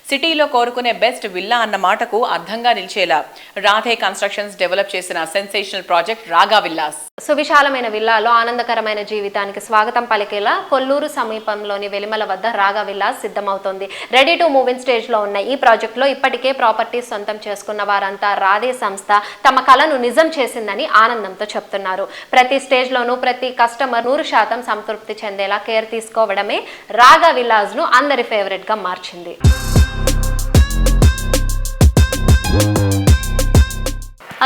సిటీలో కోరుకునే best villa అన్న మాటకు అర్థంగా నిలిచేలా రాధే కన్స్ట్రక్షన్స్ డెవలప్ చేసిన సెన్సేషనల్ ప్రాజెక్ట్ రాగా విల్లాస్. సువిశాలమైన విల్లాలో ఆనందకరమైన జీవితానికి స్వాగతం పలికేలా కొల్లూరు సమీపంలోని వెలిమల వద్ద రాగా విల్లాస్ సిద్ధమవుతోంది. Ready to move in stage లో ఉన్న ఈ ప్రాజెక్టులో ఇప్పటికే ప్రాపర్టీస్ సొంతం చేసుకున్న వారంతా రాధే సంస్థ తమ కలను నిజం చేసిందని ఆనందంతో చెప్తున్నారు. ప్రతి స్టేజ్ లోనూ ప్రతి కస్టమర్ 100% సంతృప్తి చెందేలా కేర్ తీసుకోవడమే రాగా విల్లాస్ ను అందరి ఫేవరెట్ గా మార్చింది.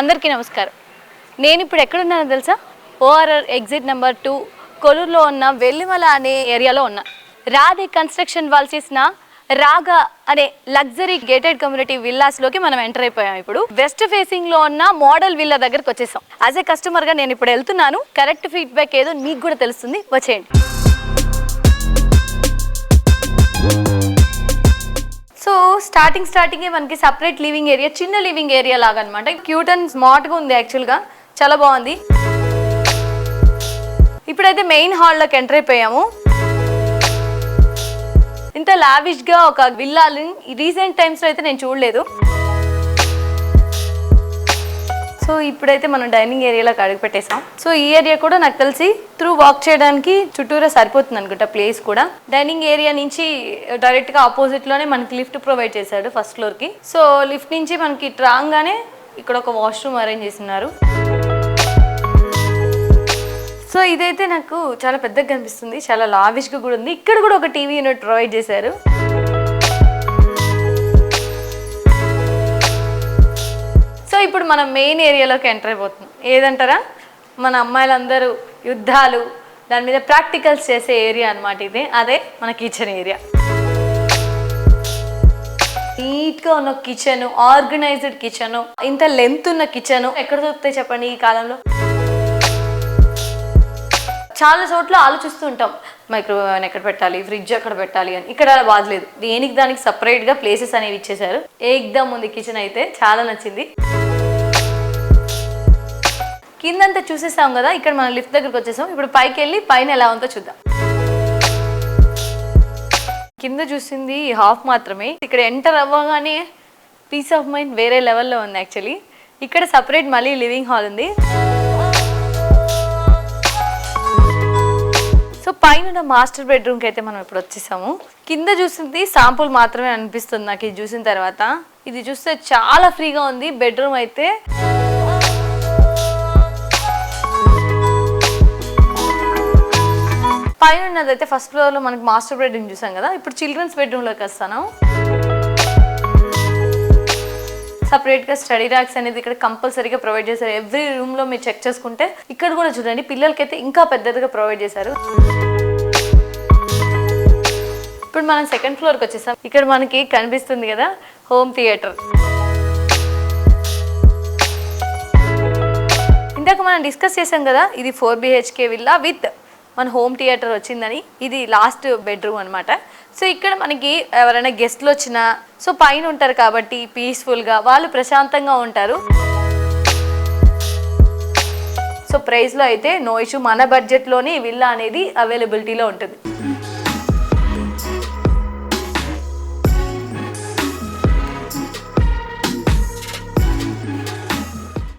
అందరికీ నమస్కారం. నేను ఇప్పుడు ఎక్కడున్నానో తెలుసా? ORR ఎగ్జిట్ నెంబర్ 2 కొల్లూరులో ఉన్న వెల్లిమల అనే ఏరియాలో ఉన్నా. రాధే కన్స్ట్రక్షన్ వాళ్ళు చేసిన రాగా అనే లగ్జరీ గేటెడ్ కమ్యూనిటీ విల్లాస్లోకి మనం ఎంటర్ అయిపోయాం. ఇప్పుడు వెస్ట్ ఫేసింగ్ లో ఉన్న మోడల్ విల్లా దగ్గరకు వచ్చేసాం. యాజ్ ఏ కస్టమర్ గా నేను ఇప్పుడు వెళ్తున్నాను. కరెక్ట్ ఫీడ్బ్యాక్ ఏదో మీకు కూడా తెలుస్తుంది, వచ్చేయండి. సో స్టార్టింగే మనకి సపరేట్ లివింగ్ ఏరియా, చిన్న లివింగ్ ఏరియా లాగా అనమాట. క్యూట్ అండ్ స్మార్ట్గా ఉంది, యాక్చువల్గా చాలా బాగుంది. ఇప్పుడైతే మెయిన్ హాల్లోకి ఎంటర్ అయిపోయాము. ఇంత లావిష్గా ఒక విల్లాని రీసెంట్ టైమ్స్లో అయితే నేను చూడలేదు. సో ఇప్పుడైతే మనం డైనింగ్ ఏరియాలోకి అడుగు పెట్టేసాం. సో ఈ ఏరియా కూడా నాకు తెలిసి త్రూ వాక్ చేయడానికి చుట్టూరా సరిపోతుంది అనుకుంటా ప్లేస్ కూడా. డైనింగ్ ఏరియా నుంచి డైరెక్ట్గా ఆపోజిట్లోనే మనకి లిఫ్ట్ ప్రొవైడ్ చేశాడు ఫస్ట్ ఫ్లోర్కి. సో లిఫ్ట్ నుంచి మనకి రాగానే ఇక్కడ ఒక వాష్రూమ్ అరేంజ్ చేస్తున్నారు. సో ఇదైతే నాకు చాలా పెద్దగా కనిపిస్తుంది, చాలా లావిష్గా కూడా ఉంది. ఇక్కడ కూడా ఒక టీవీ యూనిట్ ప్రొవైడ్ చేశారు. సో ఇప్పుడు మనం మెయిన్ ఏరియాలోకి ఎంటర్ అయిపోతున్నాం. ఏదంటారా, మన అమ్మాయిలందరూ యుద్ధాలు దాని మీద ప్రాక్టికల్స్ చేసే ఏరియా అనమాట ఇది. అదే మన కిచెన్ ఏరియా. నీట్గా ఉన్న కిచెన్, ఆర్గనైజ్డ్ కిచెన్, ఇంత లెంత్ ఉన్న కిచెన్ ఎక్కడ దొరుకుతాయి చెప్పండి ఈ కాలంలో? చాలా చోట్ల ఆలోచిస్తూ ఉంటాం, మైక్రోవేవ్ ఎక్కడ పెట్టాలి, ఫ్రిడ్జ్ ఎక్కడ పెట్టాలి అని. ఇక్కడ అలా బాధలేదు, దేనికి దానికి సపరేట్గా ప్లేసెస్ అనేవి ఇచ్చేసారు. ఏకదమ్ ఉంది కిచెన్, అయితే చాలా నచ్చింది. కిందంతా చూసేసాం కదా, ఇక్కడ మనం లిఫ్ట్ దగ్గరకు వచ్చేసాం. ఇప్పుడు పైకి వెళ్ళి పైన ఎలా ఉందో చూద్దాం. కింద చూసింది హాఫ్ మాత్రమే. ఇక్కడ ఎంటర్ అవ్వగానే పీస్ ఆఫ్ మైండ్ వేరే లెవెల్లో ఉంది యాక్చువల్లీ. ఇక్కడ సపరేట్ మళ్ళీ లివింగ్ హాల్ ఉంది. సో పైన మాస్టర్ బెడ్రూమ్కి అయితే మనం ఇప్పుడు వచ్చేసాము. కింద చూసింది శాంపుల్ మాత్రమే అనిపిస్తుంది నాకు ఇది చూసిన తర్వాత. ఇది చూస్తే చాలా ఫ్రీగా ఉంది బెడ్రూమ్ అయితే. పైన ఉన్నదైతే ఫస్ట్ ఫ్లోర్లో మనకి మాస్టర్ బెడ్రూమ్ చూసాం కదా. ఇప్పుడు చిల్డ్రన్స్ బెడ్రూమ్లోకి వస్తాను. సపరేట్గా స్టడీ ర్యాక్స్ అనేది ఇక్కడ కంపల్సరీగా ప్రొవైడ్ చేశారు. ఎవ్రీ రూమ్లో మీరు చెక్ చేసుకుంటే ఇక్కడ కూడా చూడండి, పిల్లలకైతే ఇంకా పెద్దదిగా ప్రొవైడ్ చేశారు. ఇప్పుడు మనం సెకండ్ ఫ్లోర్కి వచ్చేసాం. ఇక్కడ మనకి కనిపిస్తుంది కదా హోమ్ థియేటర్. ఇందాక మనం డిస్కస్ చేసాం కదా, ఇది 4 BHK విల్లా విత్ మన హోమ్ థియేటర్ వచ్చిందని. ఇది లాస్ట్ బెడ్రూమ్ అనమాట. సో ఇక్కడ మనకి ఎవరైనా గెస్ట్లు వచ్చినా సో పైన ఉంటారు కాబట్టి పీస్ఫుల్గా వాళ్ళు ప్రశాంతంగా ఉంటారు. సో ప్రైస్లో అయితే నో ఇష్యూ, మన బడ్జెట్లోనే విల్లా అనేది అవైలబిలిటీలో ఉంటుంది.